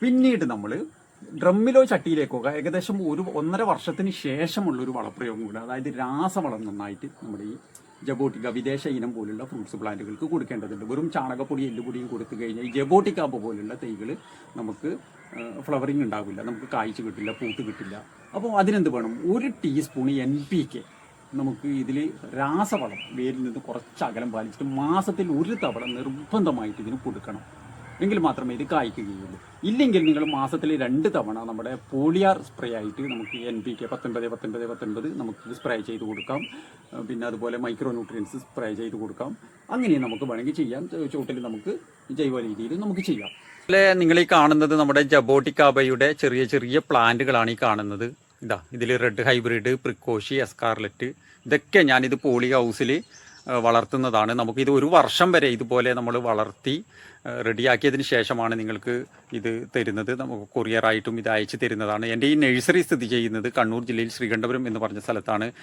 പിന്നീട് നമ്മൾ ഡ്രമ്മിലോ ചട്ടിയിലേക്കോ ഏകദേശം 1.5 വർഷത്തിന് ശേഷമുള്ളൊരു വളപ്രയോഗം കൂടെ, അതായത് രാസവളം നന്നായിട്ട് നമ്മുടെ ഈ ജബോട്ടിക്ക വിദേശ ഇനം പോലുള്ള ഫ്രൂട്ട്സ് പ്ലാന്റുകൾക്ക് കൊടുക്കേണ്ടതുണ്ട്. വെറും ചാണകപ്പൊടി എല്ലുപൊടിയും കൊടുത്തു കഴിഞ്ഞാൽ ഈ ജബോട്ടിക്കാപ്പ് പോലുള്ള തൈകൾ നമുക്ക് ഫ്ലവറിങ് ഉണ്ടാവില്ല, നമുക്ക് കായ്ച്ച് കിട്ടില്ല, പൂത്ത് കിട്ടില്ല. അപ്പോൾ അതിനെന്ത് വേണം? 1 ടീസ്പൂൺ NPK നമുക്ക് ഇതിൽ രാസവളം വേരിൽ നിന്ന് കുറച്ച് അകലം പാലിച്ചിട്ട് മാസത്തിൽ 1 തവണ നിർബന്ധമായിട്ട് ഇതിന് കൊടുക്കണം. എങ്കിൽ മാത്രമേ ഇത് കായ്ക്കുകയുള്ളൂ. ഇല്ലെങ്കിൽ നിങ്ങൾ മാസത്തിൽ 2 തവണ നമ്മുടെ പോളിയാർ സ്പ്രേ ആയിട്ട് നമുക്ക് NPK 19 നമുക്ക് സ്പ്രേ ചെയ്ത് കൊടുക്കാം. പിന്നെ അതുപോലെ മൈക്രോ ന്യൂട്രിയൻസ് സ്പ്രേ ചെയ്ത് കൊടുക്കാം. അങ്ങനെ നമുക്ക് വേണമെങ്കിൽ ചെയ്യാം. ചുവട്ടിൽ നമുക്ക് ജൈവ രീതിയിൽ നമുക്ക് ചെയ്യാം. അതുപോലെ നിങ്ങൾ ഈ കാണുന്നത് നമ്മുടെ ജബോട്ടിക്കാബയുടെ ചെറിയ ചെറിയ പ്ലാന്റുകളാണ് ഈ കാണുന്നത്. ഇതാ, ഇതിൽ റെഡ് ഹൈബ്രിഡ്, പ്രിക്കോഷി, എസ്കാർലറ്റ്, ഇതൊക്കെ ഞാനിത് പോളി ഹൗസിൽ വളർത്തുന്നതാണ്. നമുക്കിത് 1 വർഷം വരെ ഇതുപോലെ നമ്മൾ വളർത്തി റെഡിയാക്കിയതിന് ശേഷമാണ് നിങ്ങൾക്ക് ഇത് തരുന്നത്. നമുക്ക് കൊറിയറായിട്ടും ഇത് അയച്ചു തരുന്നതാണ്. എൻ്റെ ഈ നഴ്സറി സ്ഥിതി ചെയ്യുന്നത് കണ്ണൂർ ജില്ലയിൽ ശ്രീകണ്ഠപുരം എന്ന് പറഞ്ഞ സ്ഥലത്താണ്.